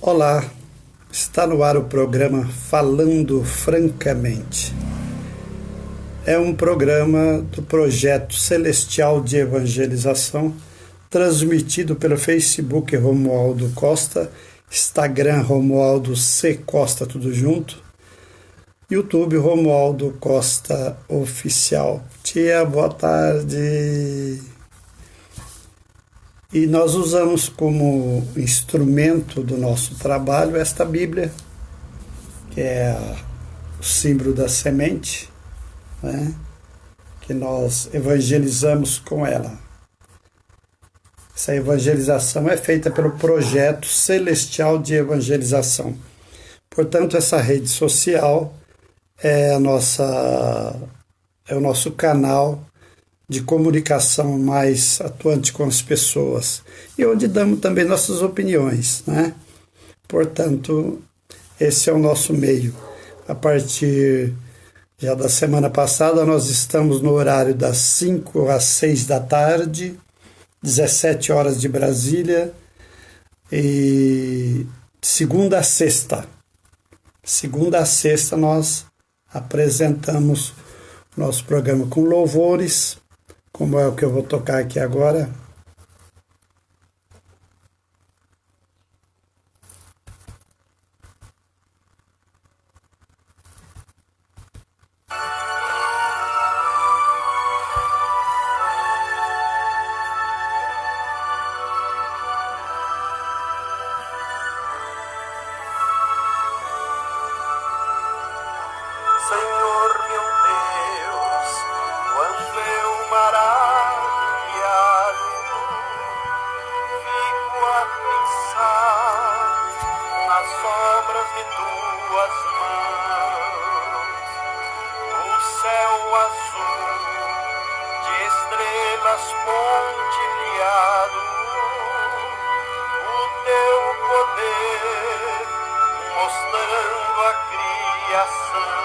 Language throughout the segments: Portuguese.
Olá, está no ar o programa Falando Francamente. É um programa do Projeto Celestial de Evangelização, transmitido pelo Facebook Romualdo Costa, Instagram Romualdo C. Costa, tudo junto, YouTube Romualdo Costa Oficial. Tia, boa tarde. E nós usamos como instrumento do nosso trabalho esta Bíblia, que é o símbolo da semente, né? Que nós evangelizamos com ela. Essa evangelização é feita pelo Projeto Celestial de Evangelização. Portanto, essa rede social é o nosso canal de comunicação mais atuante com as pessoas e onde damos também nossas opiniões, né? Portanto, esse é o nosso meio. A partir já da semana passada, nós estamos no horário das 5 às 6 da tarde, 17 horas de Brasília, e segunda a sexta. Segunda a sexta nós apresentamos nosso programa com louvores, como é o que eu vou tocar aqui agora. Senhor meu Deus, quando eu maravilhado fico a pensar nas obras de tuas mãos, o céu azul de estrelas pontilhado, o teu poder mostrando a criação.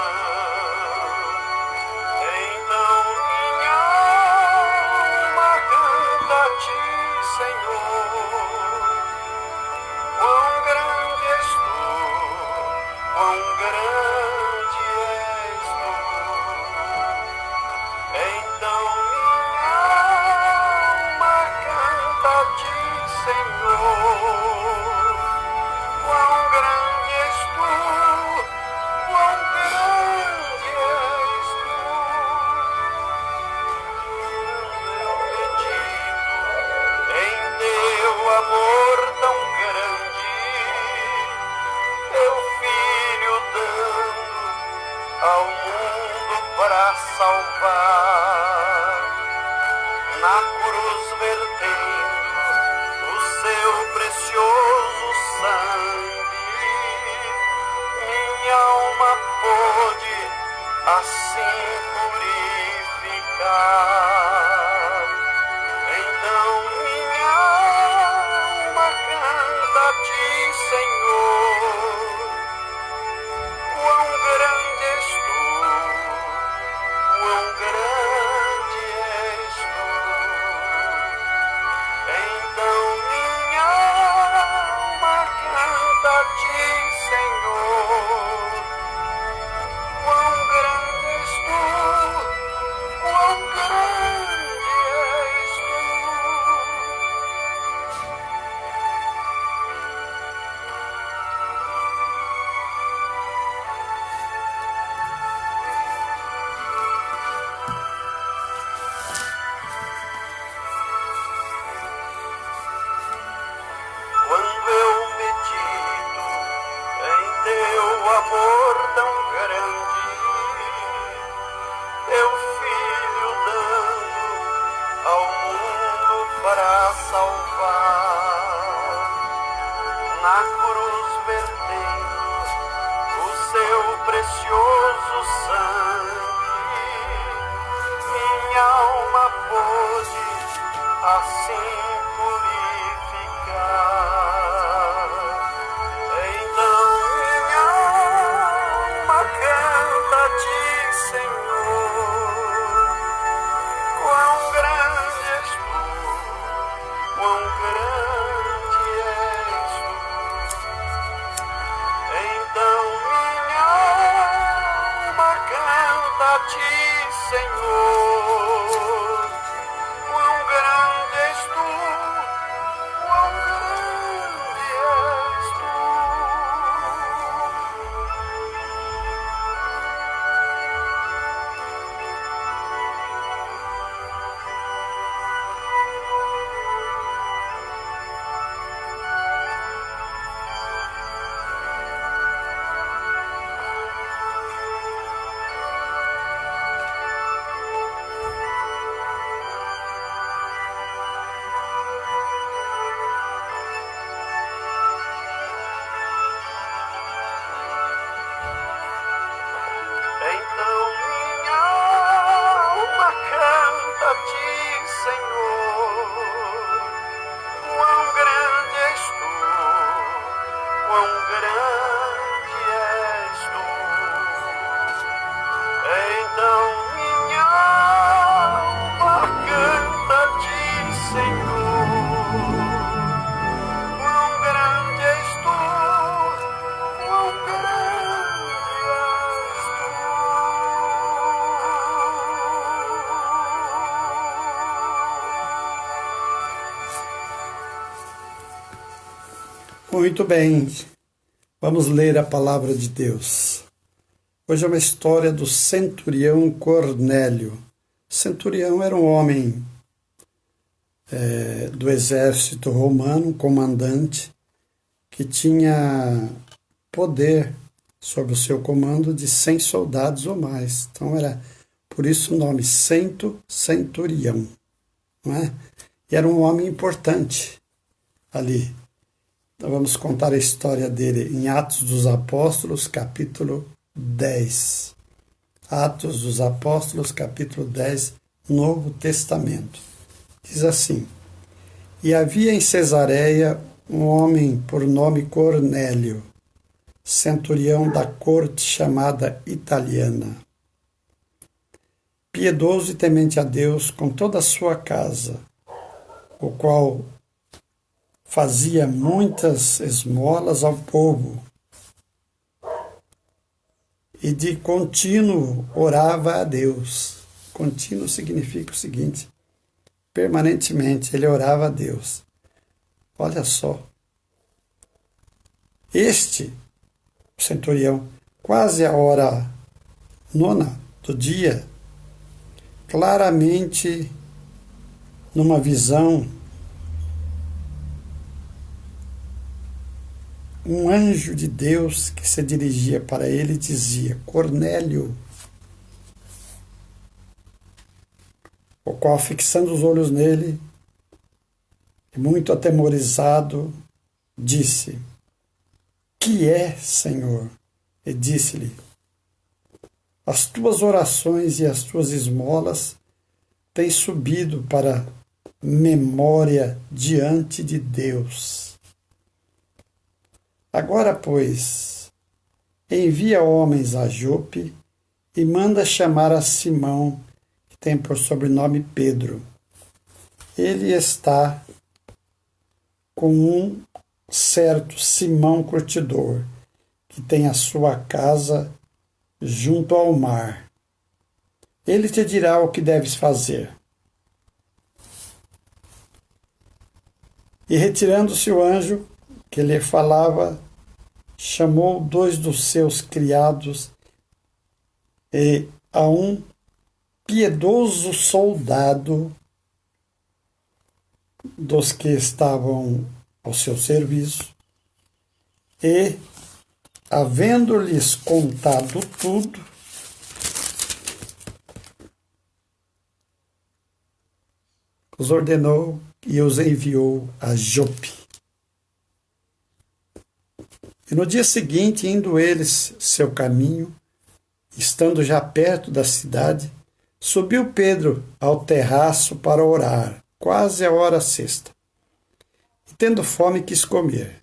Então minha alma canta a ti, Senhor. Quão grande és tu, quão grande és tu. Então minha alma canta a ti, Senhor. Quão grande és tu, quão grande és tu. Eu medito em teu amor tão grande, teu filho dando ao mundo para salvar, na cruz vertendo o seu precioso sangue. Minha alma pôde assim purificar. Então minha alma canta a ti, Senhor. Quão grande és tu, quão grande és tu. Então minha alma canta a ti, Senhor. Quão grande és tu, quão grande és tu. Quando eu medito em teu amor tão grande, teu filho dando ao mundo para salvar, na cruz vertendo o seu precioso sangue, minha alma pôde assim purificar. Então minha alma canta a ti, Senhor. Quão grande és tu, quão grande és tu. ti, Senhor. Quão grande és tu, quão grande és tu. Então minha alma canta a ti, Senhor. Quão grande és tu, quão grande és tu. Então minha alma canta a ti, Senhor. Quão grande és tu, quão grande és tu. Muito bem, vamos ler a palavra de Deus. Hoje é uma história do centurião Cornélio. Centurião era um homem do exército romano, comandante, que tinha poder sob o seu comando de 100 soldados ou mais. Então era por isso o nome centurião, não é? E era um homem importante ali. Então vamos contar a história dele em Atos dos Apóstolos, capítulo 10. Atos dos Apóstolos, capítulo 10, Novo Testamento. Diz assim: E havia em Cesareia um homem por nome Cornélio, centurião da corte chamada italiana, piedoso e temente a Deus com toda a sua casa, o qual fazia muitas esmolas ao povo e de contínuo orava a Deus. Contínuo significa o seguinte: permanentemente ele orava a Deus. Olha só. Este centurião, quase a hora 9 do dia, claramente numa visão, um anjo de Deus que se dirigia para ele dizia: Cornélio. O qual, fixando os olhos nele, muito atemorizado, disse: Que é, Senhor? E disse-lhe: As tuas orações e as tuas esmolas têm subido para memória diante de Deus. Agora, pois, envia homens a Jope e manda chamar a Simão, que tem por sobrenome Pedro. Ele está com um certo Simão curtidor, que tem a sua casa junto ao mar. Ele te dirá o que deves fazer. E retirando-se o anjo que lhe falava, chamou 2 dos seus criados e a um piedoso soldado dos que estavam ao seu serviço, e, havendo-lhes contado tudo, os ordenou e os enviou a Jope. E no dia seguinte, indo eles seu caminho, estando já perto da cidade, subiu Pedro ao terraço para orar, quase a hora sexta. E tendo fome, quis comer.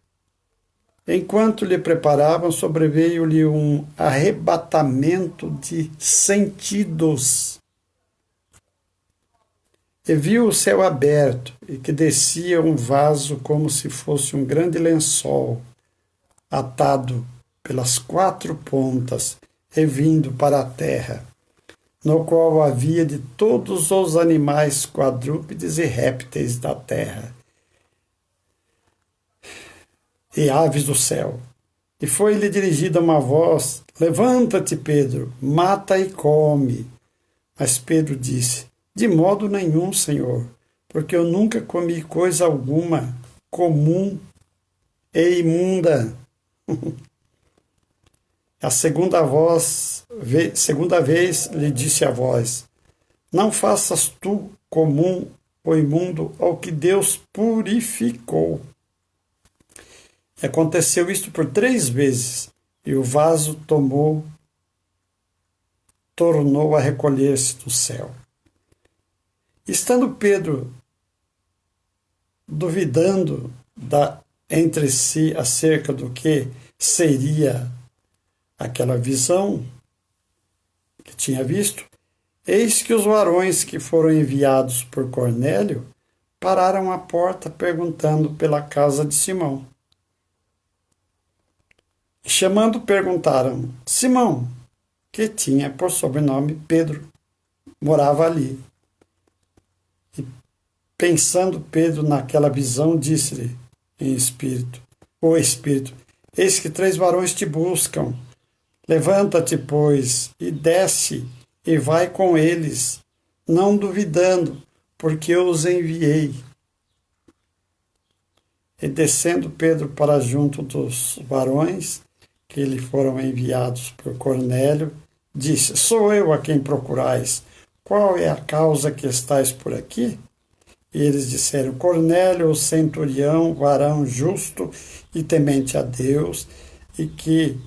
Enquanto lhe preparavam, sobreveio-lhe um arrebatamento de sentidos. E viu o céu aberto, e que descia um vaso como se fosse um grande lençol, atado pelas 4 pontas e vindo para a terra. no qual havia de todos os animais quadrúpedes e répteis da terra, e aves do céu. E foi-lhe dirigida uma voz: Levanta-te, Pedro, mata e come. Mas Pedro disse: De modo nenhum, Senhor, porque eu nunca comi coisa alguma comum e imunda. A segunda vez lhe disse a voz: Não faças tu comum ou imundo ao que Deus purificou. E aconteceu isto por 3 vezes, e o vaso tornou a recolher-se do céu. Estando Pedro duvidando entre si acerca do que seria aquela visão que tinha visto, eis que os varões que foram enviados por Cornélio pararam à porta perguntando pela casa de Simão. E chamando, perguntaram: Simão, que tinha por sobrenome Pedro, morava ali. E pensando Pedro naquela visão, disse-lhe o Espírito, eis que 3 varões te buscam. Levanta-te, pois, e desce, e vai com eles, não duvidando, porque eu os enviei. E descendo Pedro para junto dos varões, que lhe foram enviados por Cornélio, disse: Sou eu a quem procurais. Qual é a causa que estáis por aqui? E eles disseram: Cornélio, o centurião, varão justo e temente a Deus, e que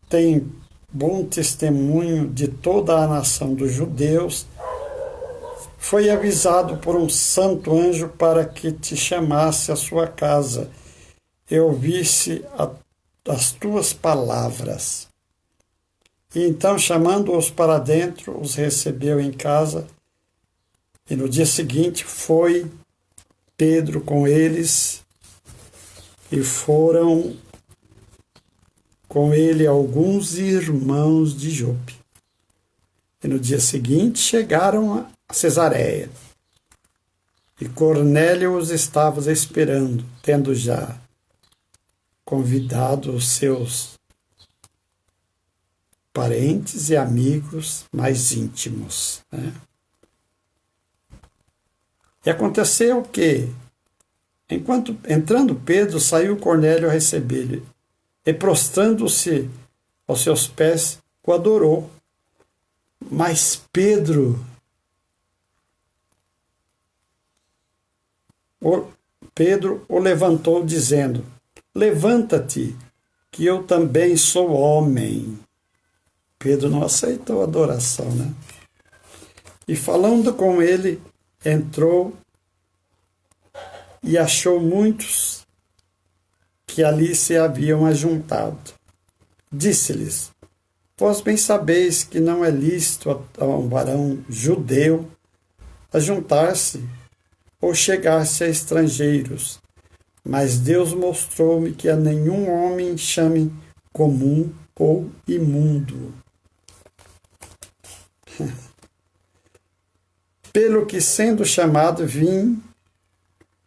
tem bom testemunho de toda a nação dos judeus, foi avisado por um santo anjo para que te chamasse à sua casa e ouvisse as tuas palavras. E então, chamando-os para dentro, os recebeu em casa, e no dia seguinte foi Pedro com eles, e foram com ele alguns irmãos de Jope. E no dia seguinte chegaram a Cesareia, e Cornélio os estava esperando, tendo já convidado os seus parentes e amigos mais íntimos. Né? E aconteceu que, enquanto entrando Pedro, saiu Cornélio a recebê-lo, e prostrando-se aos seus pés, o adorou. Mas Pedro o levantou, dizendo: Levanta-te, que eu também sou homem. Pedro não aceitou a adoração, né? E falando com ele, entrou e achou muitos que ali se haviam ajuntado. Disse-lhes: Vós bem sabeis que não é lícito a um varão judeu ajuntar-se ou chegar-se a estrangeiros, mas Deus mostrou-me que a nenhum homem chame comum ou imundo. Pelo que, sendo chamado, vim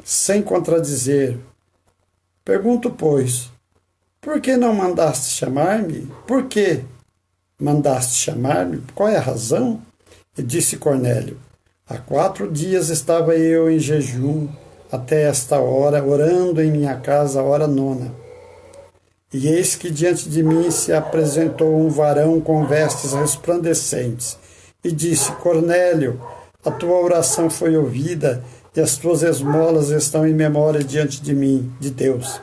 sem contradizer. Pergunto, pois, por que não mandaste chamar-me? Por que mandaste chamar-me? Qual é a razão? E disse Cornélio: Há 4 dias estava eu em jejum até esta hora, orando em minha casa, a hora 9. E eis que diante de mim se apresentou um varão com vestes resplandecentes, e disse: Cornélio, a tua oração foi ouvida, e as tuas esmolas estão em memória diante de mim, de Deus.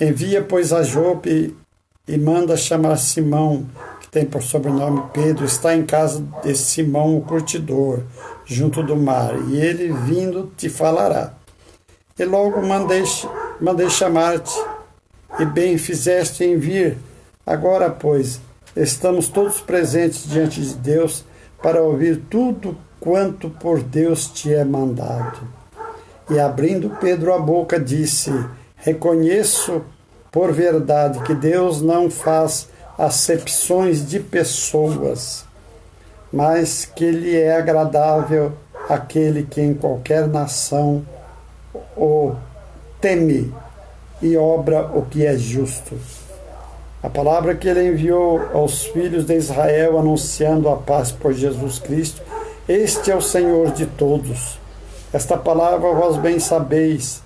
Envia, pois, a Jope e manda chamar Simão, que tem por sobrenome Pedro, está em casa de Simão o curtidor, junto do mar, e ele, vindo, te falará. E logo mandei chamar-te, e bem fizeste em vir. Agora, pois, estamos todos presentes diante de Deus para ouvir tudo quanto por Deus te é mandado. E abrindo Pedro a boca, disse: Reconheço por verdade que Deus não faz acepções de pessoas, mas que lhe é agradável aquele que em qualquer nação o teme e obra o que é justo. A palavra que ele enviou aos filhos de Israel, anunciando a paz por Jesus Cristo, este é o Senhor de todos. Esta palavra, vós bem sabeis,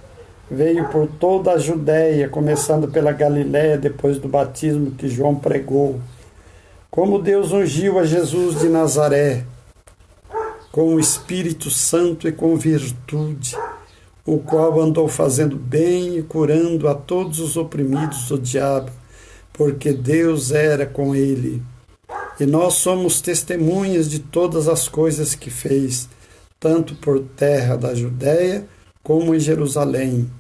veio por toda a Judéia, começando pela Galiléia, depois do batismo que João pregou. Como Deus ungiu a Jesus de Nazaré, com o Espírito Santo e com virtude, o qual andou fazendo bem e curando a todos os oprimidos do diabo, porque Deus era com ele. E nós somos testemunhas de todas as coisas que fez, tanto por terra da Judéia como em Jerusalém,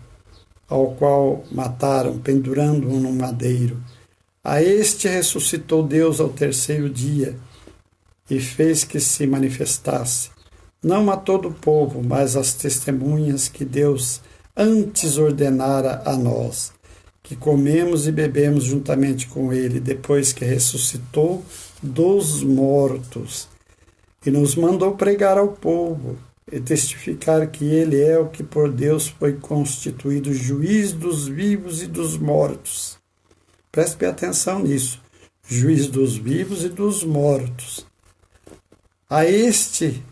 ao qual mataram, pendurando-o num madeiro. A este ressuscitou Deus ao terceiro dia e fez que se manifestasse, não a todo o povo, mas às testemunhas que Deus antes ordenara a nós, que comemos e bebemos juntamente com ele, depois que ressuscitou dos mortos, e nos mandou pregar ao povo e testificar que ele é o que por Deus foi constituído juiz dos vivos e dos mortos. Preste bem atenção nisso. Juiz dos vivos e dos mortos. A este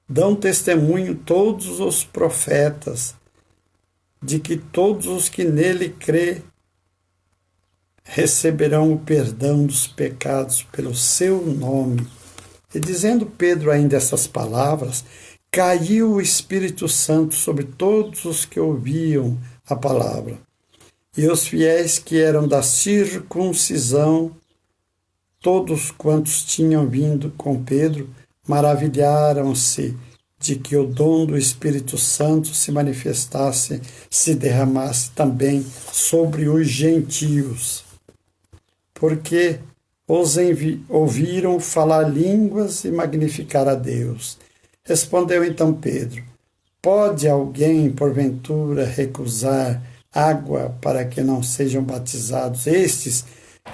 dão testemunho todos os profetas, de que todos os que nele crê receberão o perdão dos pecados pelo seu nome. E dizendo Pedro ainda essas palavras, caiu o Espírito Santo sobre todos os que ouviam a palavra. E os fiéis que eram da circuncisão, todos quantos tinham vindo com Pedro, maravilharam-se de que o dom do Espírito Santo se manifestasse, se derramasse também sobre os gentios. Porque os ouviram falar línguas e magnificar a Deus. Respondeu então Pedro: pode alguém, porventura, recusar água para que não sejam batizados estes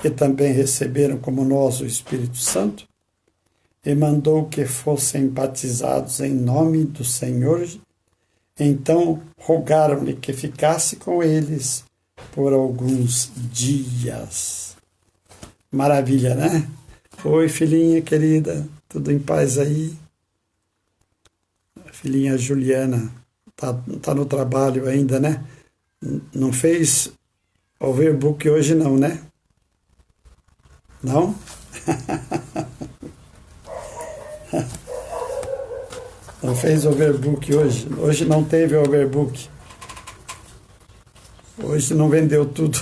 que também receberam como nós o Espírito Santo? E mandou que fossem batizados em nome do Senhor. Então rogaram-lhe que ficasse com eles por alguns dias. Maravilha, né? Oi, filhinha querida, tudo em paz aí? A filhinha Juliana tá no trabalho ainda, né? Não fez overbook hoje não, né? Não? Não fez overbook hoje? Hoje não teve overbook. Hoje não vendeu tudo.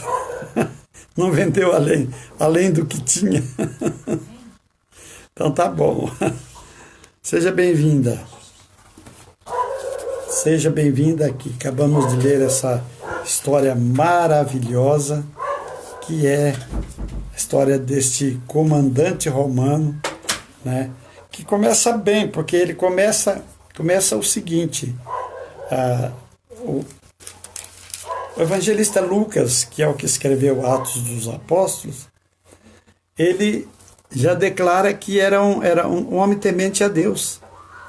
Não vendeu além do que tinha. Então tá bom. Seja bem-vinda. Seja bem-vinda aqui. Acabamos de ler essa história maravilhosa, que é a história deste comandante romano, né? Que começa bem, porque ele começa o seguinte: o evangelista Lucas, que é o que escreveu Atos dos Apóstolos, ele já declara que era um homem temente a Deus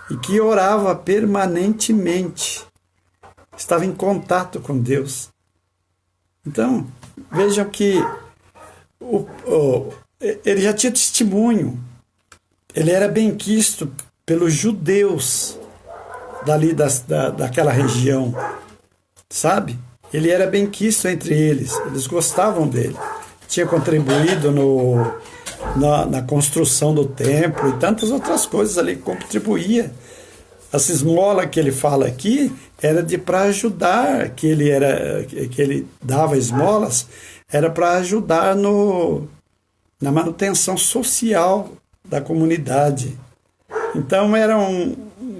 e que orava permanentemente, estava em contato com Deus. Então, vejam que ele já tinha testemunho, ele era benquisto pelos judeus dali daquela região, sabe? Ele era benquisto entre eles gostavam dele. Tinha contribuído na construção do templo e tantas outras coisas ali que contribuía. Essa esmola que ele fala aqui era para ajudar, que ele dava esmolas, era para ajudar na manutenção social da comunidade. Então era um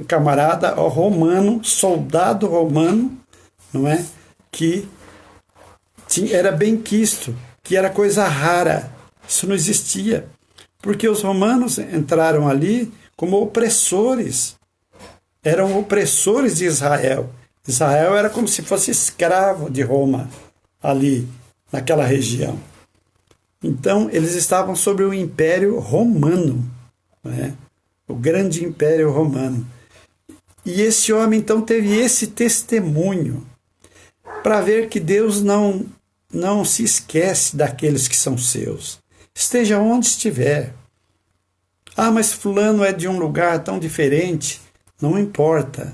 camarada romano, soldado romano, não é? Que era benquisto, que era coisa rara. Isso não existia, porque os romanos entraram ali como opressores. Eram opressores de Israel. Israel era como se fosse escravo de Roma, ali, naquela região. Então, eles estavam sobre o Império Romano, né? O grande império romano. E esse homem então teve esse testemunho para ver que Deus não se esquece daqueles que são seus. Esteja onde estiver. Ah, mas fulano é de um lugar tão diferente. Não importa.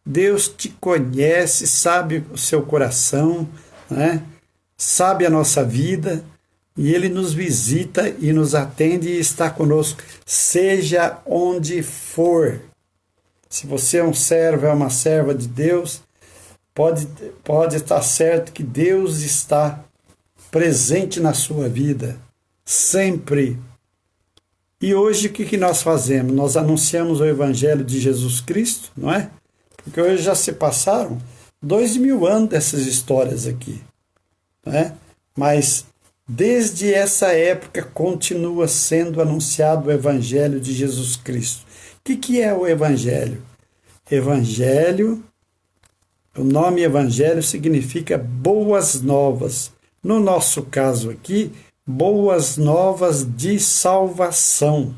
Deus te conhece, sabe o seu coração, né? Sabe a nossa vida, e Ele nos visita e nos atende e está conosco, seja onde for. Se você é um servo, é uma serva de Deus, pode estar certo que Deus está presente na sua vida, sempre. E hoje o que nós fazemos? Nós anunciamos o Evangelho de Jesus Cristo, não é? Porque hoje já se passaram 2000 anos dessas histórias aqui, não é? Mas desde essa época continua sendo anunciado o Evangelho de Jesus Cristo. O que é o Evangelho? Evangelho, o nome Evangelho significa boas novas. No nosso caso aqui, boas novas de salvação.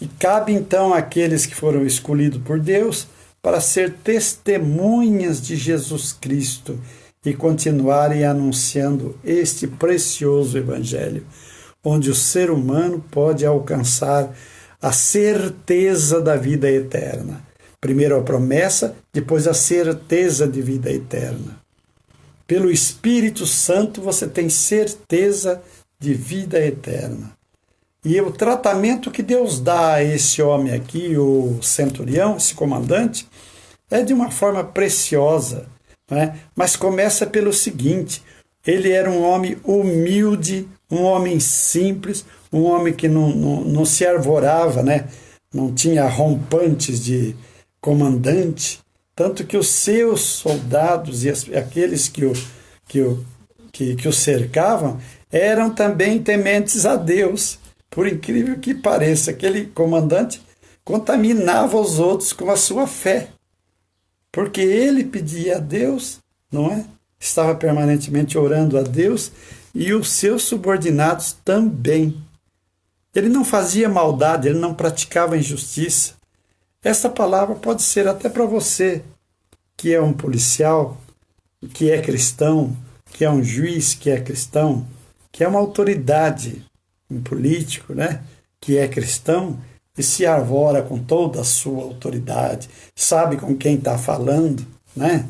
E cabe então àqueles que foram escolhidos por Deus para ser testemunhas de Jesus Cristo e continuarem anunciando este precioso Evangelho, onde o ser humano pode alcançar a certeza da vida eterna. Primeiro a promessa, depois a certeza de vida eterna. Pelo Espírito Santo você tem certeza de vida eterna. E o tratamento que Deus dá a esse homem aqui, o centurião, esse comandante, é de uma forma preciosa, né? Mas começa pelo seguinte: ele era um homem humilde, um homem simples, um homem que não se arvorava, né? Não tinha rompantes de comandante, tanto que os seus soldados e aqueles que o cercavam eram também tementes a Deus. Por incrível que pareça, aquele comandante contaminava os outros com a sua fé, porque ele pedia a Deus, não é? Estava permanentemente orando a Deus, e os seus subordinados também. Ele não fazia maldade, ele não praticava injustiça. Essa palavra pode ser até para você, que é um policial, que é cristão, que é um juiz, que é cristão, que é uma autoridade, um político, né? Que é cristão e se arvora com toda a sua autoridade, sabe com quem está falando, né?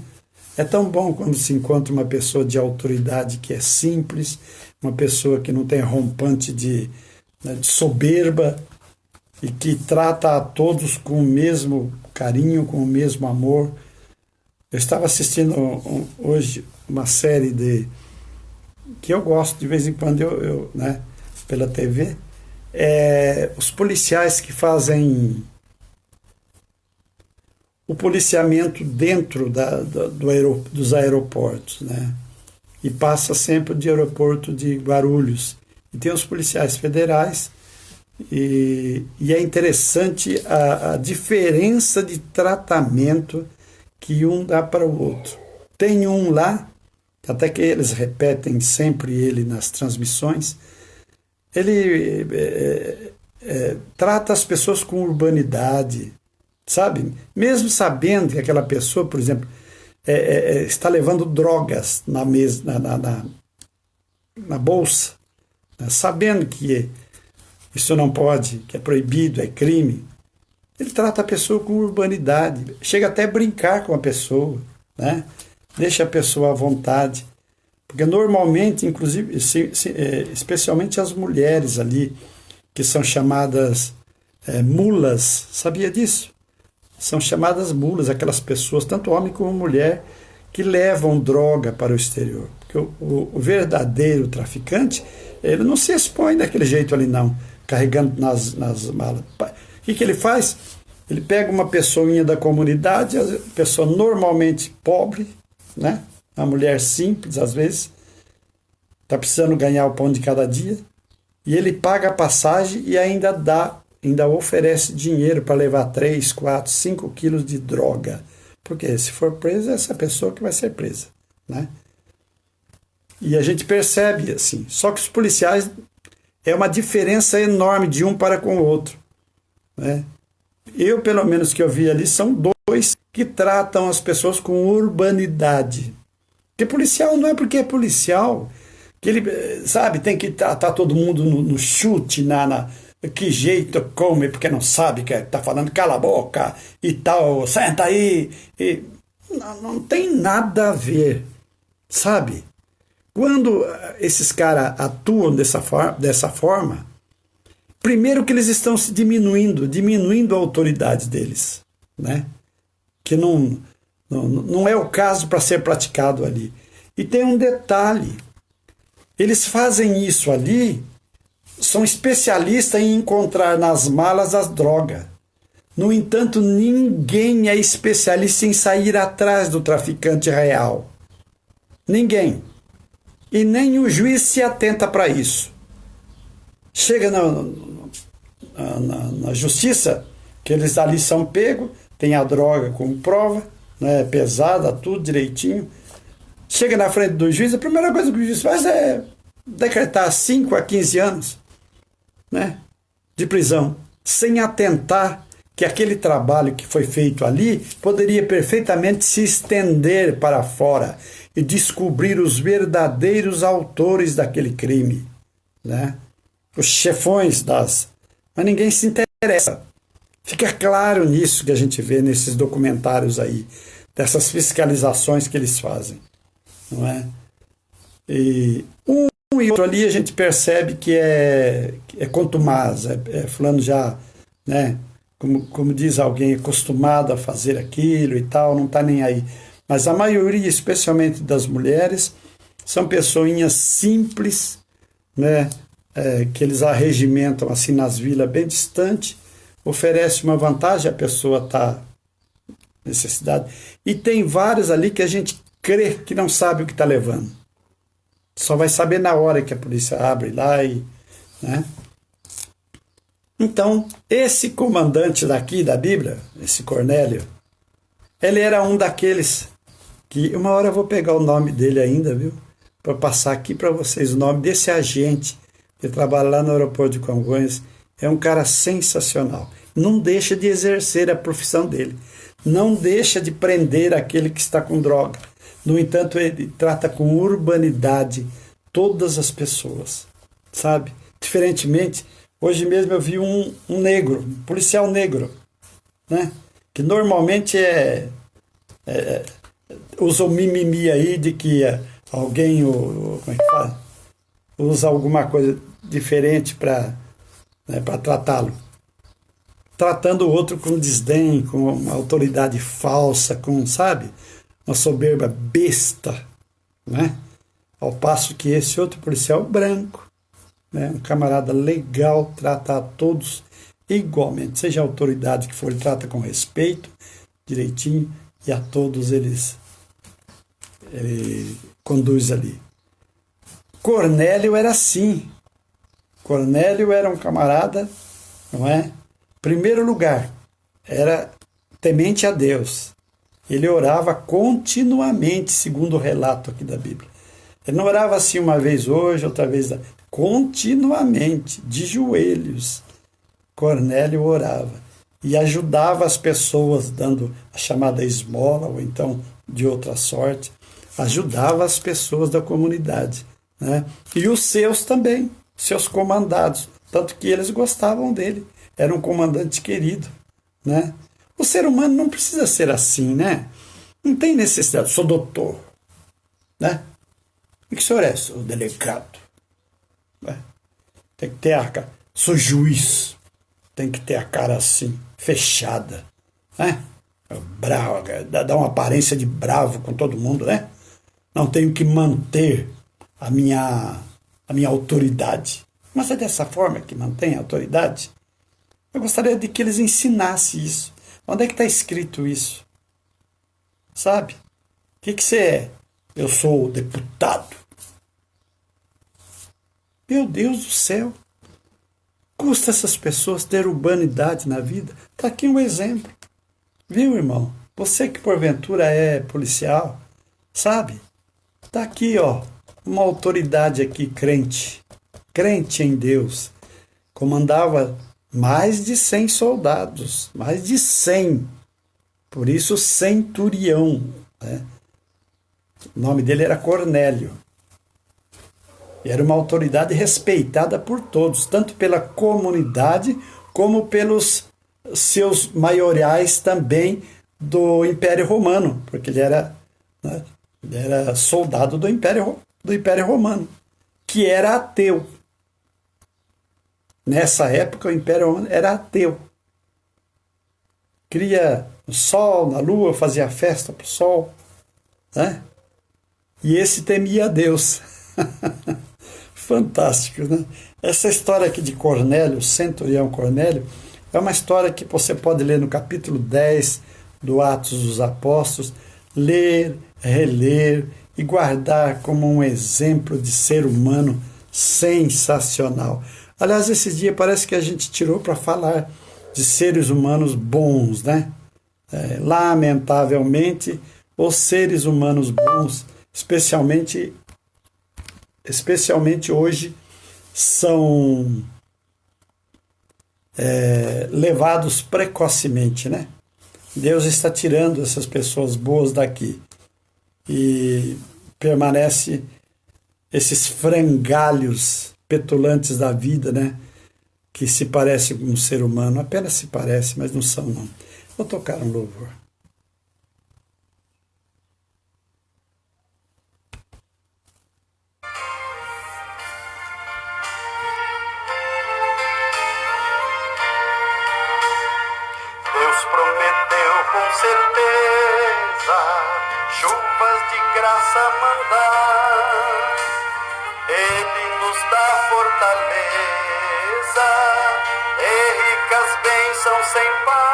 É tão bom quando se encontra uma pessoa de autoridade que é simples, uma pessoa que não tem rompante de soberba e que trata a todos com o mesmo carinho, com o mesmo amor. Eu estava assistindo hoje uma série que eu gosto de vez em quando, né, pela TV, os policiais que fazem o policiamento dentro dos aeroportos, né? E passa sempre de aeroporto de Guarulhos. E tem os policiais federais, e é interessante a diferença de tratamento que um dá para o outro. Tem um lá, até que eles repetem sempre ele nas transmissões, ele trata as pessoas com urbanidade, sabe? Mesmo sabendo que aquela pessoa, por exemplo, está levando drogas na bolsa, né? Sabendo que isso não pode, que é proibido, é crime, ele trata a pessoa com urbanidade, chega até a brincar com a pessoa, né? Deixa a pessoa à vontade, porque normalmente, inclusive, especialmente as mulheres ali, que são chamadas mulas, sabia disso? São chamadas mulas, aquelas pessoas, tanto homem como mulher, que levam droga para o exterior. Porque o verdadeiro traficante, ele não se expõe daquele jeito ali não, carregando nas malas. O que ele faz? Ele pega uma pessoinha da comunidade, a pessoa normalmente pobre, né? Uma mulher simples, às vezes, está precisando ganhar o pão de cada dia, e ele paga a passagem e ainda oferece dinheiro para levar 3, 4, 5 quilos de droga. Porque se for preso, é essa pessoa que vai ser presa, né? E a gente percebe assim. Só que os policiais, É uma diferença enorme de um para com o outro, né? Eu, pelo menos que eu vi ali, são dois que tratam as pessoas com urbanidade. Porque policial não é porque é policial que ele, sabe, tem que tratar todo mundo no chute, que jeito come, porque não sabe que tá falando, cala a boca e tal, senta aí. Não tem nada a ver, sabe? Quando esses caras atuam dessa forma, primeiro que eles estão se diminuindo a autoridade deles, né? Que não é o caso para ser praticado ali. E tem um detalhe, eles fazem isso ali, são especialistas em encontrar nas malas as drogas. No entanto, ninguém é especialista em sair atrás do traficante real. Ninguém. E nem o juiz se atenta para isso. Chega na justiça, que eles ali são pegos, tem a droga como prova, né, pesada, tudo direitinho. Chega na frente do juiz, a primeira coisa que o juiz faz é decretar 5 a 15 anos, né, de prisão, sem atentar que aquele trabalho que foi feito ali poderia perfeitamente se estender para fora e descobrir os verdadeiros autores daquele crime, né? Os chefões mas ninguém se interessa. Fica claro nisso que a gente vê nesses documentários aí, dessas fiscalizações que eles fazem, não é? E um e outro ali a gente percebe que é contumaz, fulano já, né? Como diz alguém, acostumado a fazer aquilo e tal, não está nem aí. Mas a maioria, especialmente das mulheres, são pessoinhas simples, né? Que eles arregimentam assim nas vilas bem distantes, oferece uma vantagem, a pessoa está necessidade. E tem vários ali que a gente crê que não sabe o que está levando. Só vai saber na hora que a polícia abre lá né? Então, esse comandante daqui da Bíblia, esse Cornélio, ele era um daqueles que, uma hora eu vou pegar o nome dele ainda, viu? Para passar aqui para vocês o nome desse agente que trabalha lá no aeroporto de Congonhas. É um cara sensacional. Não deixa de exercer a profissão dele. Não deixa de prender aquele que está com droga. No entanto, ele trata com urbanidade todas as pessoas, sabe? Diferentemente, hoje mesmo eu vi um negro, um policial negro, né? Que normalmente usa o mimimi aí de que alguém como é que fala? Usa alguma coisa diferente para tratá-lo. Tratando o outro com desdém, com uma autoridade falsa, com, sabe, uma soberba besta, né? Ao passo que esse outro policial branco, né, um camarada legal, trata a todos igualmente, seja a autoridade que for, ele trata com respeito, direitinho, e a todos ele conduz ali. Cornélio era assim. Cornélio era um camarada, não é? Primeiro lugar, era temente a Deus. Ele orava continuamente, segundo o relato aqui da Bíblia. Ele não orava assim uma vez hoje, outra vez, continuamente, de joelhos. Cornélio orava e ajudava as pessoas, dando a chamada esmola, ou então de outra sorte, ajudava as pessoas da comunidade, né? E os seus também, seus comandados, tanto que eles gostavam dele, era um comandante querido, né? O ser humano não precisa ser assim, né? Não tem necessidade, sou doutor, né? O que o senhor é? Sou delegado, né? Tem que ter a cara, sou juiz, tem que ter a cara assim, fechada, né? Bravo, dá uma aparência de bravo com todo mundo, né? Não tenho que manter a minha autoridade. Mas é dessa forma que mantém a autoridade? Eu gostaria de que eles ensinassem isso. Onde é que está escrito isso? Sabe? O que você é? Eu sou deputado. Meu Deus do céu. Custa essas pessoas ter urbanidade na vida? Está aqui um exemplo. Viu, irmão? Você que porventura é policial, sabe? Está aqui, ó, uma autoridade aqui, crente, crente em Deus, comandava mais de 100 soldados, mais de 100, por isso centurião, né? O nome dele era Cornélio. E era uma autoridade respeitada por todos, tanto pela comunidade como pelos seus maiorais também do Império Romano, porque ele era, né, ele era soldado do Império Romano, que era ateu. Nessa época o Império Romano era ateu. Cria o sol, na lua, fazia festa para o sol, né? E esse temia a Deus. Fantástico, né? Essa história aqui de Cornélio, centurião Cornélio, é uma história que você pode ler no capítulo 10 do Atos dos Apóstolos, ler, reler e guardar como um exemplo de ser humano sensacional. Aliás, esse dia parece que a gente tirou para falar de seres humanos bons, né? Lamentavelmente, os seres humanos bons, especialmente hoje, são levados precocemente, né? Deus está tirando essas pessoas boas daqui e permanece esses frangalhos petulantes da vida, né? Que se parece com um ser humano, apenas se parece, mas não são, não. Vou tocar um louvor. Deus prometeu com certeza chuvas de graça mandar. Ele nos dá fortaleza e ricas bênçãos sem par.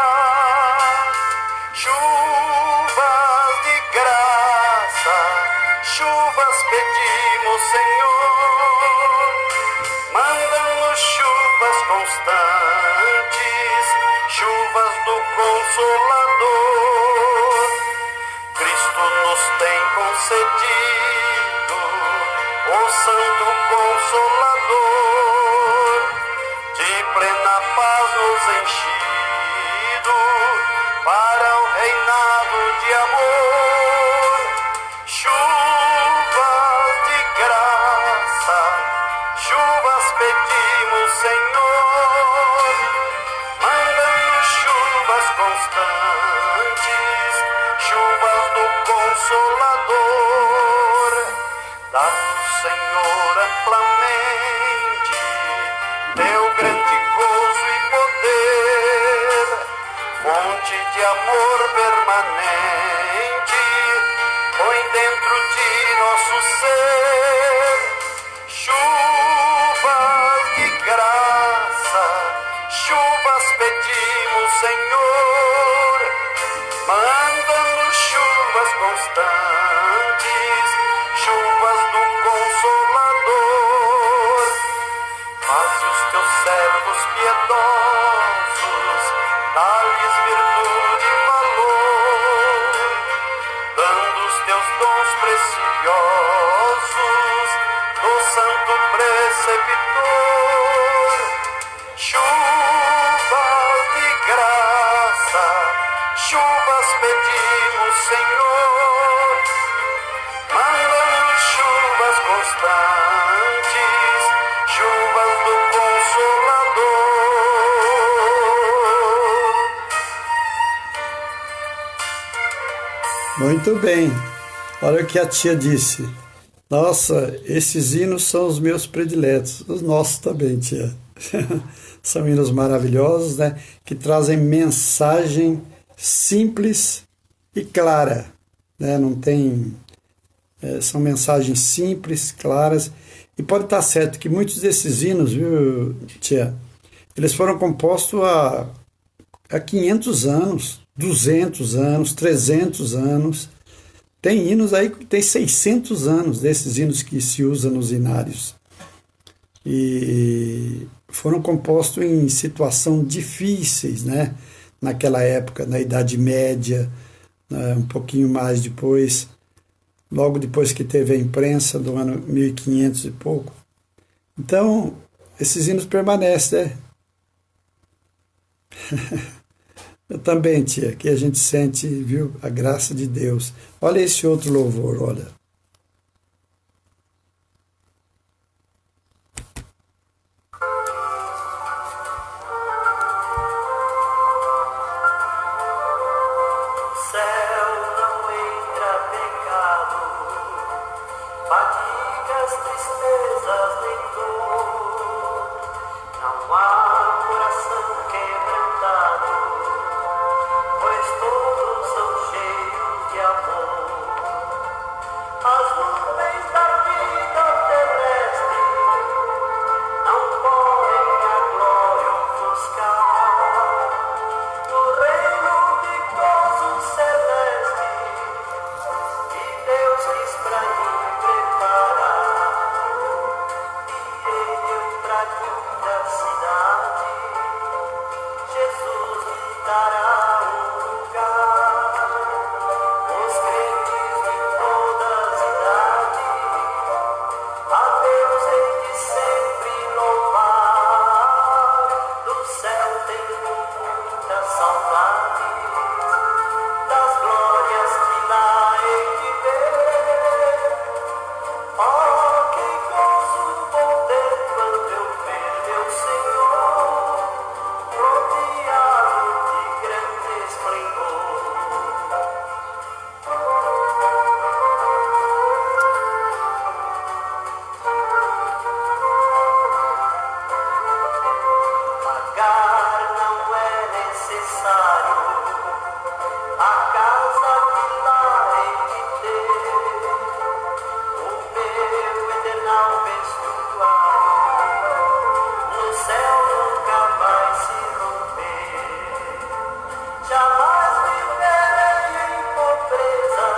Chuvas de graça, chuvas pedimos, Senhor. Manda-nos chuvas constantes, chuvas do Consolador. Cristo nos tem concedido o Santo Consolador, de plena paz nos enchido para o reinado de amor. Chuvas de graça, chuvas pedimos, Senhor. Manda-nos chuvas constantes, chuvas do Consolador. Dá-nos, Senhor, amplamente teu grande gozo e poder, fonte de amor permanente, põe dentro de nosso ser. Chuvas de graça, chuvas pedimos, Senhor. Manda-nos chuvas constantes, chuvas do Consolador. Faze os teus servos piedosos, dá-lhes virtude e valor, dando os teus dons preciosos do Santo Preceptor. Chuvas de graça, chuvas pedimos, Senhor. Manda-nos chuvas constantes, chuvas do Consolador. Muito bem. Olha o que a tia disse. Nossa, esses hinos são os meus prediletos. Os nossos também, tia. São hinos maravilhosos, né? Que trazem mensagem simples e clara, né? Não tem... são mensagens simples, claras. E pode estar certo que muitos desses hinos, viu, tia? Eles foram compostos há 500 anos, 200 anos, 300 anos. Tem hinos aí que tem 600 anos desses hinos que se usam nos hinários. E foram compostos em situação difíceis, né? Naquela época, na Idade Média, né? Um pouquinho mais depois, logo depois que teve a imprensa, do ano 1500 e pouco. Então, esses hinos permanecem, né? Eu também, tia, que a gente sente, viu, a graça de Deus. Olha esse outro louvor, olha. Céu não entra pecado, fadigas, tristezas, nem dor. Não há coração quebrantado, pois todos são cheios de amor. As nuvens da vida terrestre não podem a glória ofuscar. No reino de gozo celeste que Deus quis pra mim preparar, irei eu pra linda cidade, Jesus me dará um lugar. Os crentes de todas as idades a Deus hei de sempre louvar. Do céu tenho muita saudade das glórias que lá hei de ver. Oh, que gozo vou ter quando eu ver meu Senhor rodeado de grande esplendor. Pagar não é necessário a casa que lá hei de ter, o meu eternal vestuário no céu nunca vai se romper. Jamais viverei em pobreza,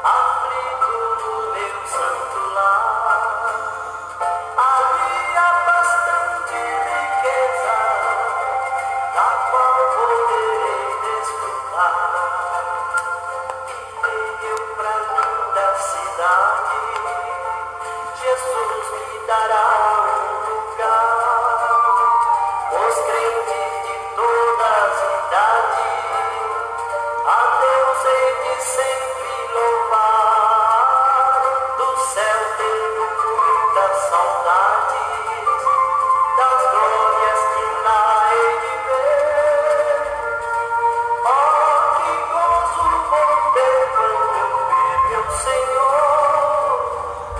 aflito no meu santo lar. Ali há bastante riqueza, da qual poderei desfrutar. Irei eu pra linda cidade, Jesus me dará um lugar. Os crentes de todas as idades a Deus hei de sempre louvar. Do céu tenho muitas saudades das glórias que lá hei de ver. Oh, que gozo vou ter quando eu ver meu Senhor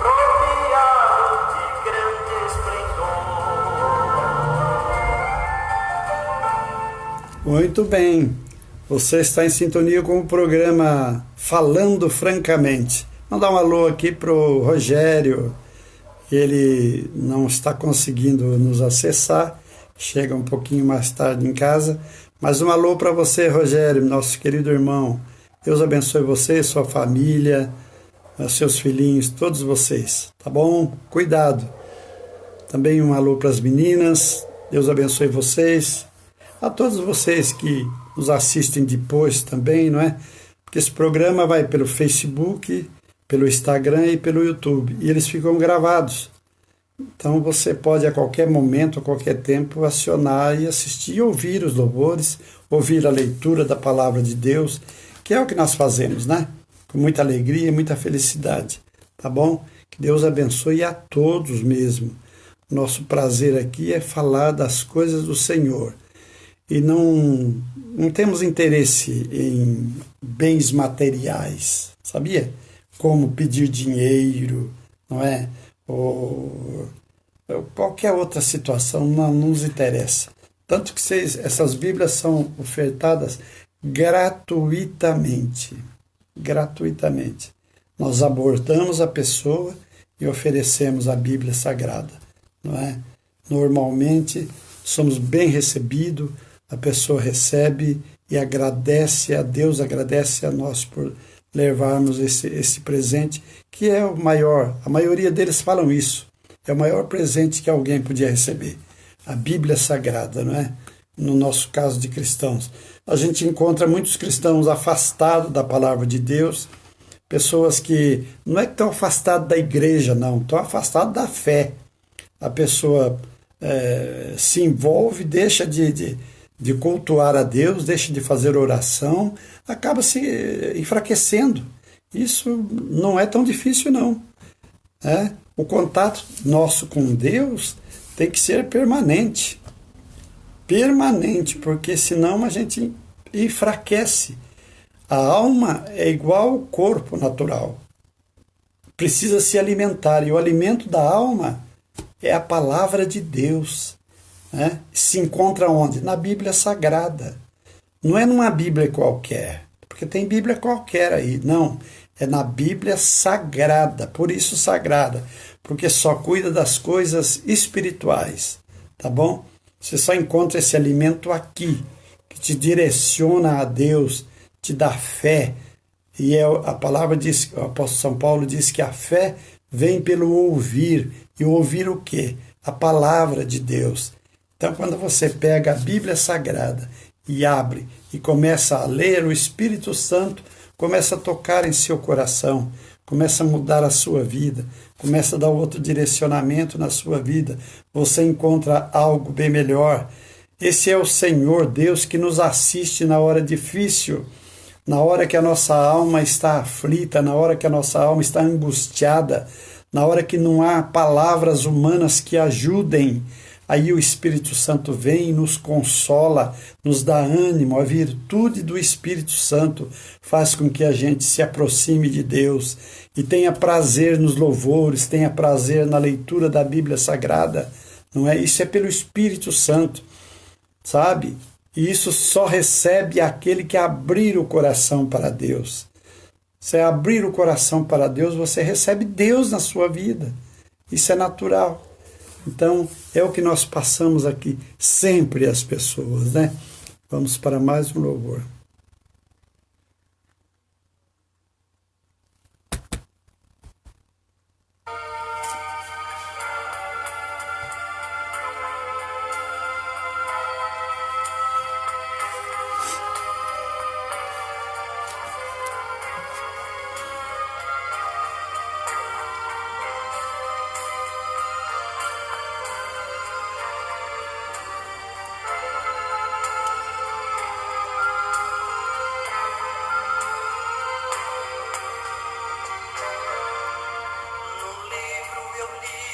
rodeado de grande esplendor. Muito bem. Você está em sintonia com o programa Falando Francamente. Mandar um alô aqui pro Rogério. Ele não está conseguindo nos acessar. Chega um pouquinho mais tarde em casa. Mas um alô para você, Rogério, nosso querido irmão. Deus abençoe você, sua família, seus filhinhos, todos vocês. Tá bom? Cuidado. Também um alô para as meninas. Deus abençoe vocês. A todos vocês que nos assistem depois também, não é? Porque esse programa vai pelo Facebook, pelo Instagram e pelo YouTube. E eles ficam gravados. Então você pode a qualquer momento, a qualquer tempo, acionar e assistir e ouvir os louvores, ouvir a leitura da palavra de Deus, que é o que nós fazemos, né? Com muita alegria e muita felicidade. Tá bom? Que Deus abençoe a todos mesmo. Nosso prazer aqui é falar das coisas do Senhor. E não temos interesse em bens materiais, sabia? Como pedir dinheiro, não é? Ou qualquer outra situação não nos interessa. Tanto que essas Bíblias são ofertadas gratuitamente. Gratuitamente. Nós abordamos a pessoa e oferecemos a Bíblia Sagrada, não é? Normalmente somos bem recebidos, a pessoa recebe e agradece a Deus, agradece a nós por levarmos esse presente, que é o maior. A maioria deles falam isso. É o maior presente que alguém podia receber. A Bíblia Sagrada, não é? No nosso caso de cristãos. A gente encontra muitos cristãos afastados da palavra de Deus, pessoas que não é que estão afastados da igreja, não, estão afastados da fé. a pessoa se envolve, deixa de cultuar a Deus, deixa de fazer oração, acaba se enfraquecendo. Isso não é tão difícil, não. O contato nosso com Deus tem que ser permanente. Permanente, porque senão a gente enfraquece. A alma é igual ao corpo natural. Precisa se alimentar. E o alimento da alma é a palavra de Deus. Se encontra onde? Na Bíblia Sagrada. Não é numa Bíblia qualquer, porque tem Bíblia qualquer aí. Não, é na Bíblia Sagrada. Por isso sagrada, porque só cuida das coisas espirituais. Tá bom? Você só encontra esse alimento aqui, que te direciona a Deus, te dá fé. E a palavra diz, o apóstolo São Paulo diz que a fé vem pelo ouvir. E ouvir o quê? A palavra de Deus. Então, quando você pega a Bíblia Sagrada e abre e começa a ler, o Espírito Santo começa a tocar em seu coração, começa a mudar a sua vida, começa a dar outro direcionamento na sua vida. Você encontra algo bem melhor. Esse é o Senhor Deus que nos assiste na hora difícil, na hora que a nossa alma está aflita, na hora que a nossa alma está angustiada, na hora que não há palavras humanas que ajudem. Aí o Espírito Santo vem e nos consola, nos dá ânimo. A virtude do Espírito Santo faz com que a gente se aproxime de Deus e tenha prazer nos louvores, tenha prazer na leitura da Bíblia Sagrada. Não é? Isso é pelo Espírito Santo, sabe? E isso só recebe aquele que abrir o coração para Deus. Se abrir o coração para Deus, você recebe Deus na sua vida. Isso é natural. Então, é o que nós passamos aqui sempre às pessoas, né? Vamos para mais um louvor.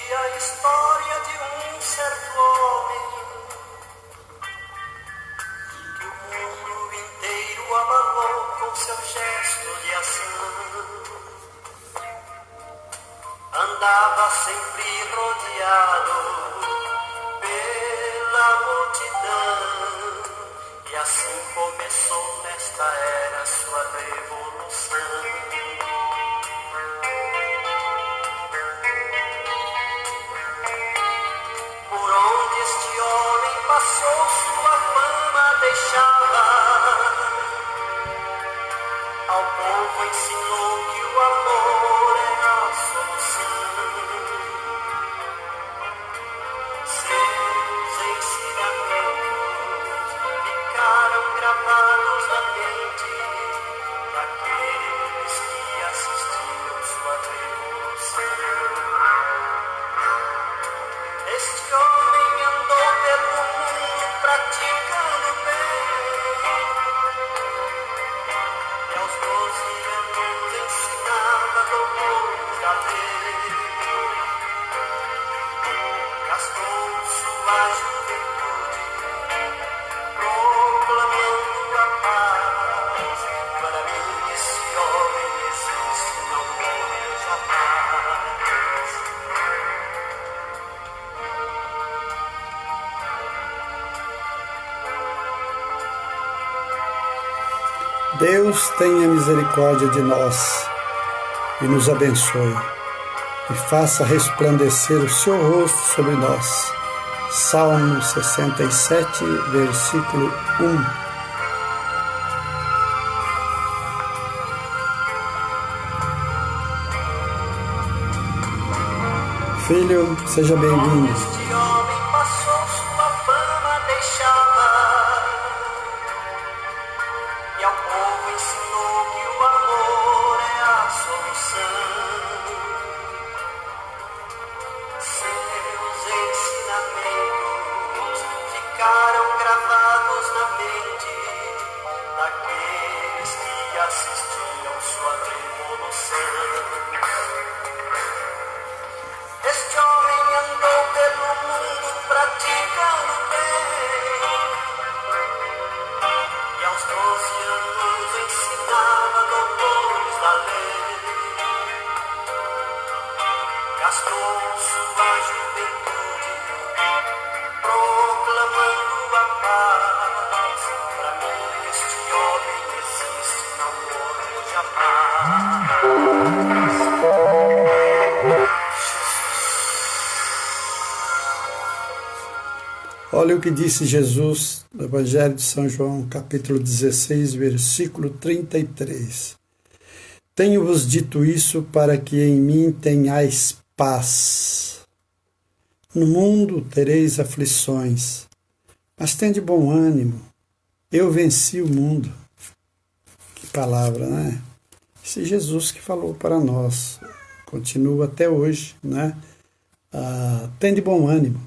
A história de um certo homem que o mundo inteiro abalou com seu gesto de ação. Andava sempre rodeado pela multidão e assim começou nesta era sua revolução. Passou, sua fama deixava. Ao povo ensinou que o amor é a solução. Seus ensinamentos ficaram gravados na mente daqueles que assistiram sua revolução. Este homem andou pelo mundo praticando bem, e aos 12 anos ensinava louvores da lei. Gastou sua juventude proclamando a paz. Para mim esse homem existe, não morre jamais. Deus tenha misericórdia de nós e nos abençoe e faça resplandecer o seu rosto sobre nós. Salmo 67, versículo 1. Filho, seja bem-vindo. Este homem passou, sua fama deixava. E ao povo ensinou que o amor é a solução. Seus assistiam sua revolução. Este homem andou pelo mundo praticando o bem, e aos 12 anos ensinava doutores da lei. Gastou sua juventude proclamando a paz. Pra mim este homem existe, não outro jamais. Olha o que disse Jesus no Evangelho de São João, capítulo 16, versículo 33. Tenho-vos dito isso para que em mim tenhais paz. No mundo tereis aflições, mas tende bom ânimo. Eu venci o mundo. Que palavra, né? Esse Jesus que falou para nós, continua até hoje, né? Tende bom ânimo.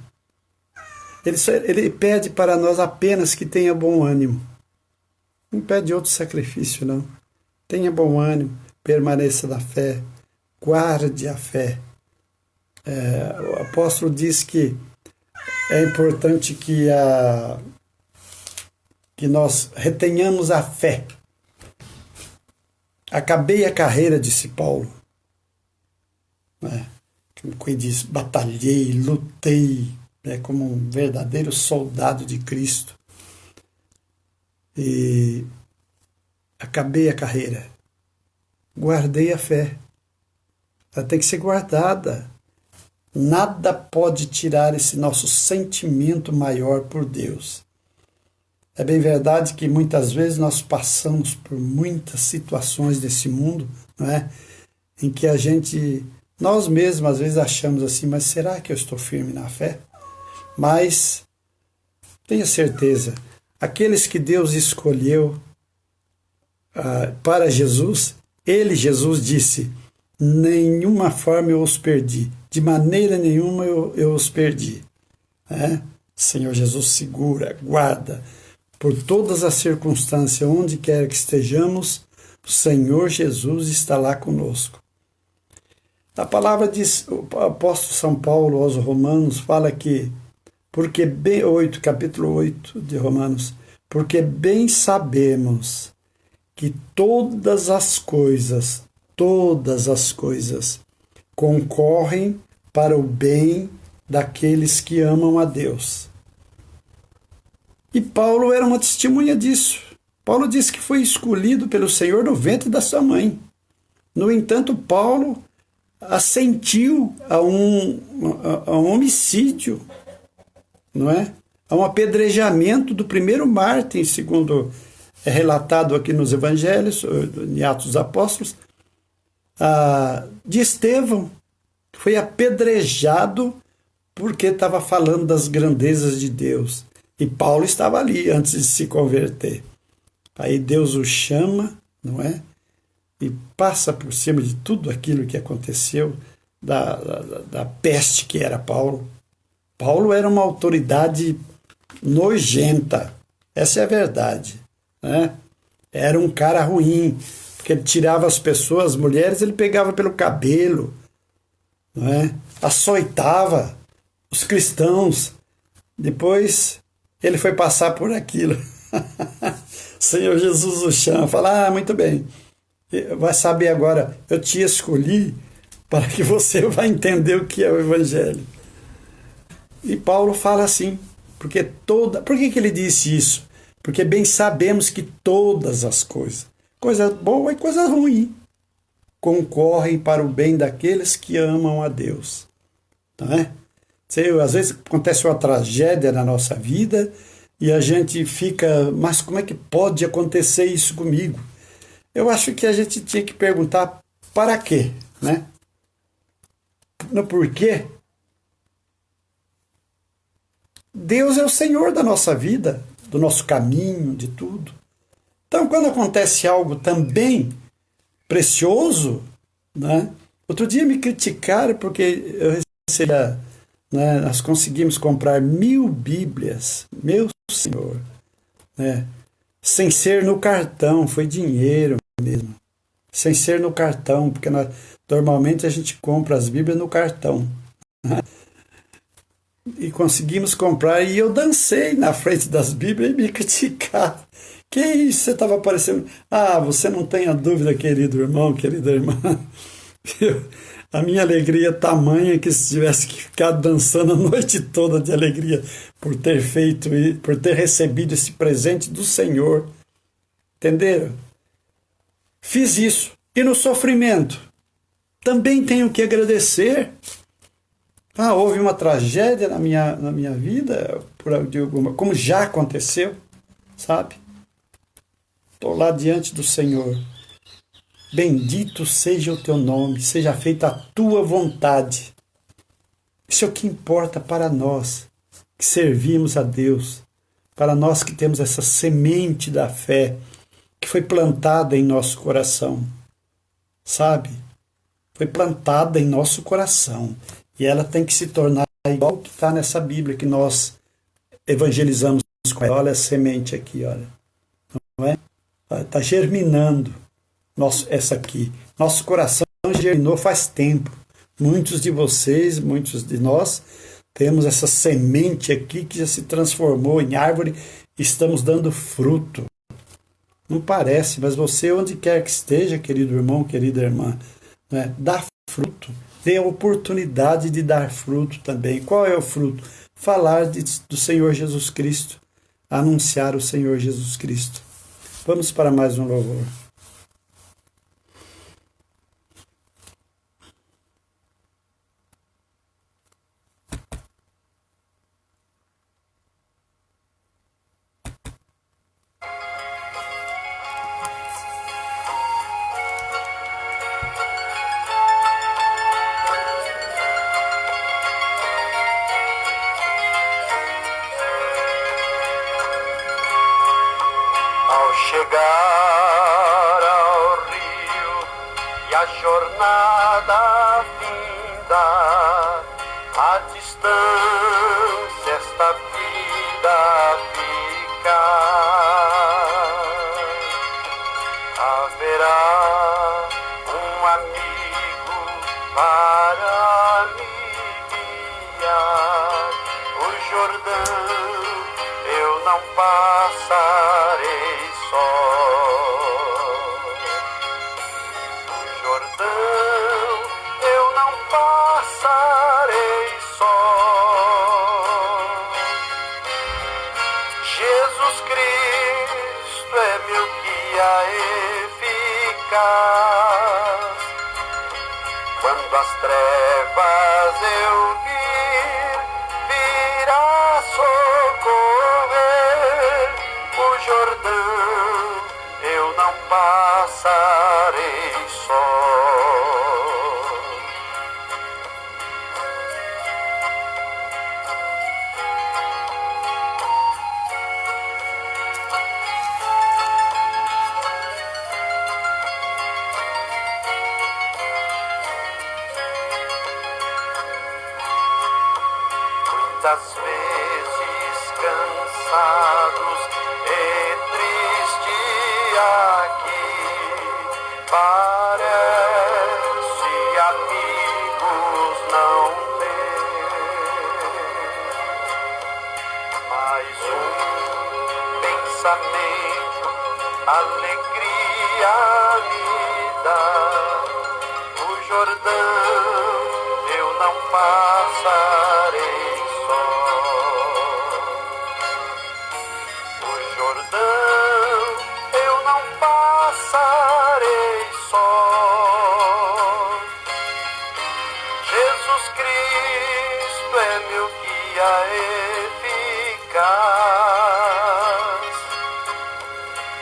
Ele pede para nós apenas que tenha bom ânimo. Não pede outro sacrifício, não. Tenha bom ânimo, permaneça na fé, guarde a fé. O apóstolo diz que é importante que nós retenhamos a fé. Acabei a carreira, disse Paulo. Como diz, batalhei, lutei, como um verdadeiro soldado de Cristo. E acabei a carreira. Guardei a fé. Ela tem que ser guardada. Nada pode tirar esse nosso sentimento maior por Deus. É bem verdade que muitas vezes nós passamos por muitas situações desse mundo, não é? Em que nós mesmos às vezes achamos assim, mas será que eu estou firme na fé? Mas tenha certeza, aqueles que Deus escolheu para Jesus, Jesus disse, nenhuma forma eu os perdi, de maneira nenhuma eu os perdi. Senhor Jesus segura, guarda, por todas as circunstâncias, onde quer que estejamos, o Senhor Jesus está lá conosco. A palavra diz, o apóstolo São Paulo aos Romanos fala que, capítulo 8 de Romanos, porque bem sabemos que todas as coisas concorrem para o bem daqueles que amam a Deus. E Paulo era uma testemunha disso. Paulo disse que foi escolhido pelo Senhor no ventre da sua mãe. No entanto, Paulo assentiu a um homicídio, não é? A um apedrejamento do primeiro mártir, segundo é relatado aqui nos Evangelhos, em Atos dos Apóstolos, de Estevão. Foi apedrejado porque estava falando das grandezas de Deus. E Paulo estava ali antes de se converter. Aí Deus o chama, não é? E passa por cima de tudo aquilo que aconteceu, da peste que era Paulo. Paulo era uma autoridade nojenta, essa é a verdade, né? Era um cara ruim, porque ele tirava as pessoas, as mulheres, ele pegava pelo cabelo, não é? Açoitava os cristãos. Depois ele foi passar por aquilo. O Senhor Jesus o chama, fala, muito bem, vai saber agora, eu te escolhi para que você vai entender o que é o Evangelho. E Paulo fala assim, por que ele disse isso? Porque bem sabemos que todas as coisas, coisa boa e coisa ruim, concorrem para o bem daqueles que amam a Deus. Não é? Às vezes acontece uma tragédia na nossa vida e a gente fica, mas como é que pode acontecer isso comigo? Eu acho que a gente tinha que perguntar para quê, né? No porquê. Deus é o Senhor da nossa vida, do nosso caminho, de tudo. Então, quando acontece algo também precioso, né? Outro dia me criticaram porque eu recebi, né? Nós conseguimos comprar 1000 Bíblias, meu Senhor, né? Sem ser no cartão, foi dinheiro, mesmo. Sem ser no cartão, porque normalmente a gente compra as Bíblias no cartão. E conseguimos comprar, e eu dancei na frente das Bíblias e me criticaram. Que isso, você estava parecendo... Ah, você não tenha dúvida, querido irmão, querida irmã. A minha alegria é tamanha que se tivesse que ficar dançando a noite toda de alegria por ter feito, por ter recebido esse presente do Senhor. Entenderam? Fiz isso. E no sofrimento? Também tenho que agradecer. Ah, houve uma tragédia na minha vida, como já aconteceu, sabe? Estou lá diante do Senhor. Bendito seja o teu nome, seja feita a tua vontade. Isso é o que importa para nós que servimos a Deus, para nós que temos essa semente da fé que foi plantada em nosso coração, sabe? Foi plantada em nosso coração e ela tem que se tornar igual que está nessa Bíblia que nós evangelizamos com ela. Olha a semente aqui, olha, não é? Está germinando. Essa aqui. Nosso coração germinou faz tempo. Muitos de vocês, muitos de nós, temos essa semente aqui que já se transformou em árvore e estamos dando fruto. Não parece, mas você, onde quer que esteja, querido irmão, querida irmã, né, dá fruto. Dê a oportunidade de dar fruto também. Qual é o fruto? Falar do Senhor Jesus Cristo. Anunciar o Senhor Jesus Cristo. Vamos para mais um louvor. Ao chegar ao rio e a jornada finda, a distância esta vida fica. Haverá um amigo para me guiar. O Jordão eu não passarei só. O Jordão eu não passarei só. Jesus Cristo é meu guia eficaz. Quando as trevas eu vir, virá socorrer. O Jordão eu não passarei só. Muitas vezes cansados e triste aqui, parece amigos não ter, mas um pensamento, alegria me dá. O Jordão eu não passarei só. O Jordão eu não passarei só. Jesus Cristo é meu guia eficaz.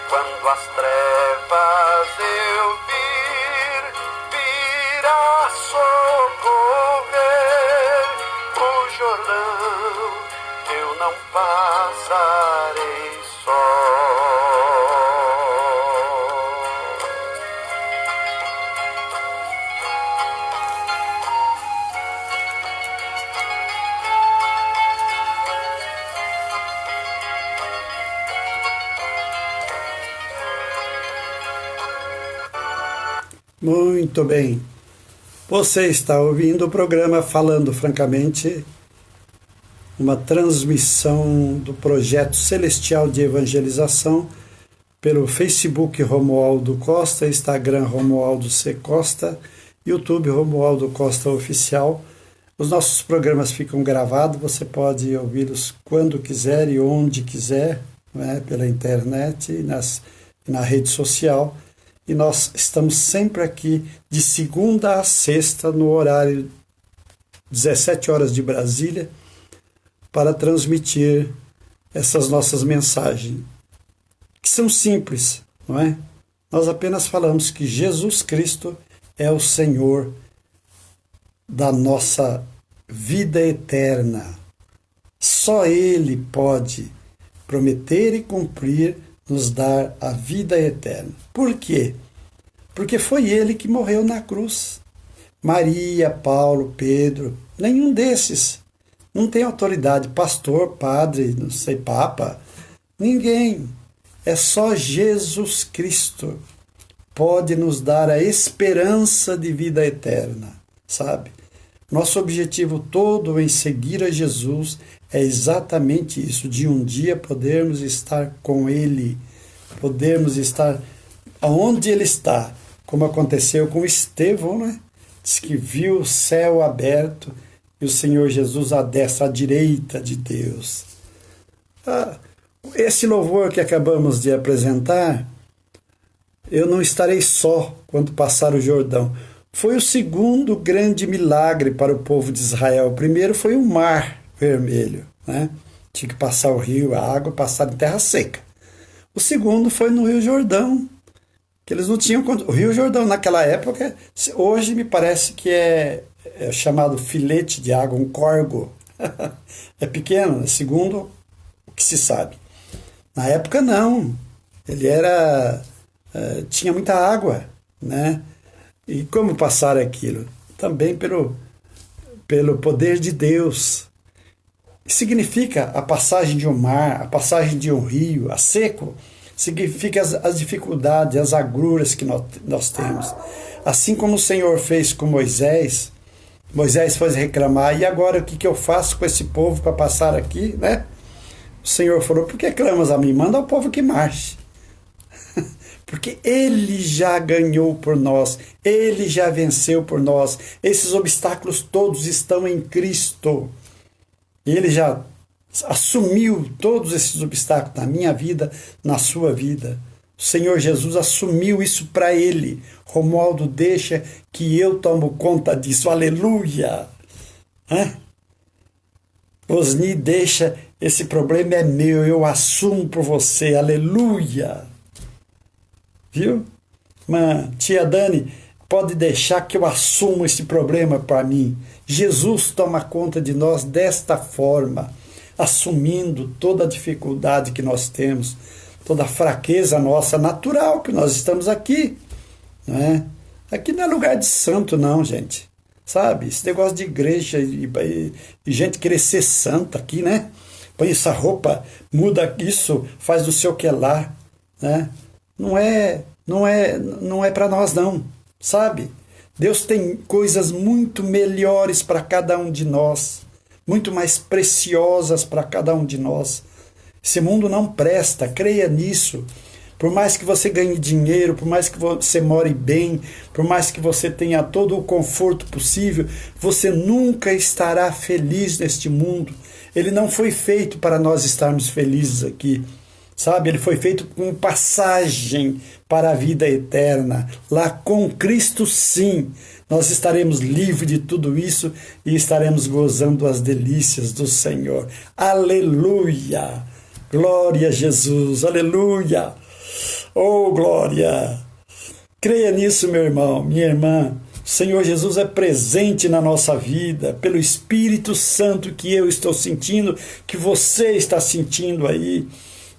Quando as trevas eu vir, virá socorrer. O Muito bem. Você está ouvindo o programa Falando Francamente, uma transmissão do projeto Celestial de Evangelização pelo Facebook Romualdo Costa, Instagram Romualdo C. Costa, YouTube Romualdo Costa Oficial. Os nossos programas ficam gravados, você pode ouvi-los quando quiser e onde quiser, né, pela internet e na rede social. E nós estamos sempre aqui de segunda a sexta, no horário 17 horas de Brasília, para transmitir essas nossas mensagens, que são simples, não é? Nós apenas falamos que Jesus Cristo é o Senhor da nossa vida eterna. Só Ele pode prometer e cumprir, nos dar a vida eterna. Por quê? Porque foi Ele que morreu na cruz. Maria, Paulo, Pedro, nenhum desses não tem autoridade, pastor, padre, não sei, papa, ninguém. É só Jesus Cristo pode nos dar a esperança de vida eterna, sabe? Nosso objetivo todo em seguir a Jesus é exatamente isso, de um dia podermos estar com Ele, podermos estar onde Ele está, como aconteceu com Estevão, né? Diz que viu o céu aberto e o Senhor Jesus à destra, à direita de Deus. Esse louvor que acabamos de apresentar, eu não estarei só quando passar o Jordão. Foi o segundo grande milagre para o povo de Israel. O primeiro foi o Mar Vermelho, né? Tinha que passar o rio, a água, passar em terra seca. O segundo foi no Rio Jordão, que eles não tinham... O Rio Jordão, naquela época, hoje me parece que é chamado filete de água, um córgo. É pequeno, né? Segundo o que se sabe. Na época, não. Ele tinha muita água, né? E como passar aquilo? Também pelo poder de Deus. Significa a passagem de um mar, a passagem de um rio, a seco, significa as dificuldades, as agruras que nós temos. Assim como o Senhor fez com Moisés, Moisés foi reclamar, e agora o que eu faço com esse povo para passar aqui, né? O Senhor falou, por que clamas a mim? Manda ao povo que marche. Porque Ele já ganhou por nós, Ele já venceu por nós. Esses obstáculos todos estão em Cristo. Ele já assumiu todos esses obstáculos na minha vida, na sua vida. O Senhor Jesus assumiu isso para Ele. Romualdo, deixa que eu tomo conta disso. Aleluia! Osni, deixa, esse problema é meu, eu assumo por você. Aleluia! Viu? Tia Dani, pode deixar que eu assumo esse problema para mim. Jesus toma conta de nós desta forma, assumindo toda a dificuldade que nós temos, toda a fraqueza nossa natural, que nós estamos aqui. Não é? Aqui não é lugar de santo, não, gente. Sabe? Esse negócio de igreja e gente querer ser santa aqui, né? Põe essa roupa, muda isso, faz não sei o que lá, né? Não é para nós, não, sabe? Deus tem coisas muito melhores para cada um de nós, muito mais preciosas para cada um de nós. Esse mundo não presta, creia nisso. Por mais que você ganhe dinheiro, por mais que você more bem, por mais que você tenha todo o conforto possível, você nunca estará feliz neste mundo. Ele não foi feito para nós estarmos felizes aqui. Sabe, ele foi feito com passagem para a vida eterna. Lá com Cristo, sim, nós estaremos livres de tudo isso e estaremos gozando as delícias do Senhor. Aleluia! Glória a Jesus! Aleluia! Oh, glória! Creia nisso, meu irmão, minha irmã. O Senhor Jesus é presente na nossa vida, pelo Espírito Santo que eu estou sentindo, que você está sentindo aí.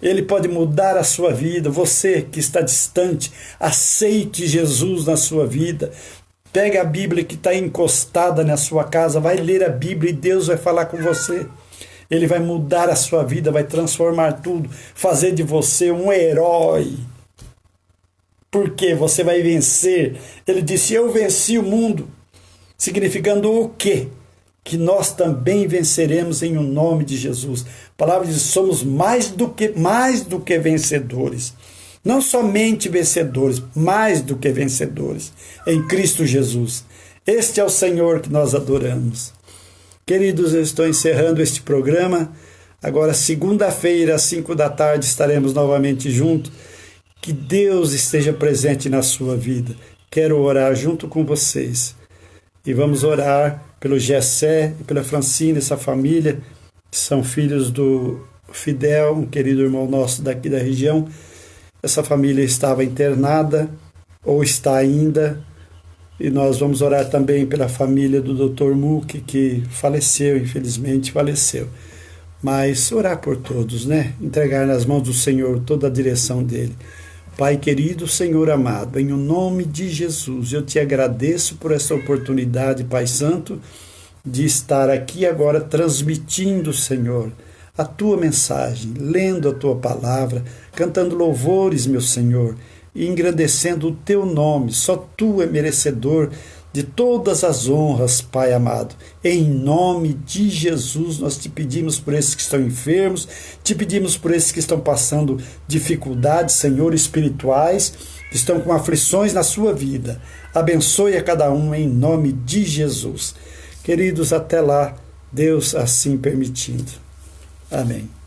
Ele pode mudar a sua vida. Você que está distante, aceite Jesus na sua vida. Pega a Bíblia que está encostada na sua casa, vai ler a Bíblia e Deus vai falar com você. Ele vai mudar a sua vida, vai transformar tudo, fazer de você um herói. porque você vai vencer. Ele disse: eu venci o mundo, significando o quê? Que nós também venceremos em o nome de Jesus. A palavra diz: somos mais do que vencedores. Não somente vencedores, mais do que vencedores em Cristo Jesus. Este é o Senhor que nós adoramos. Queridos, eu estou encerrando este programa. Agora, segunda-feira, às 5 da tarde, estaremos novamente juntos. Que Deus esteja presente na sua vida. Quero orar junto com vocês. E vamos orar pelo Gessé e pela Francine, essa família, que são filhos do Fidel, um querido irmão nosso daqui da região. Essa família estava internada, ou está ainda, e nós vamos orar também pela família do Dr. Muck, que faleceu, infelizmente faleceu. Mas orar por todos, né? Entregar nas mãos do Senhor toda a direção dele. Pai querido, Senhor amado, em o nome de Jesus, eu te agradeço por essa oportunidade, Pai Santo, de estar aqui agora transmitindo, Senhor, a tua mensagem, lendo a tua palavra, cantando louvores, meu Senhor, e engrandecendo o teu nome. Só tu é merecedor de todas as honras, Pai amado. Em nome de Jesus, nós te pedimos por esses que estão enfermos, te pedimos por esses que estão passando dificuldades, Senhor, espirituais, que estão com aflições na sua vida. Abençoe a cada um em nome de Jesus. Queridos, até lá, Deus assim permitindo. Amém.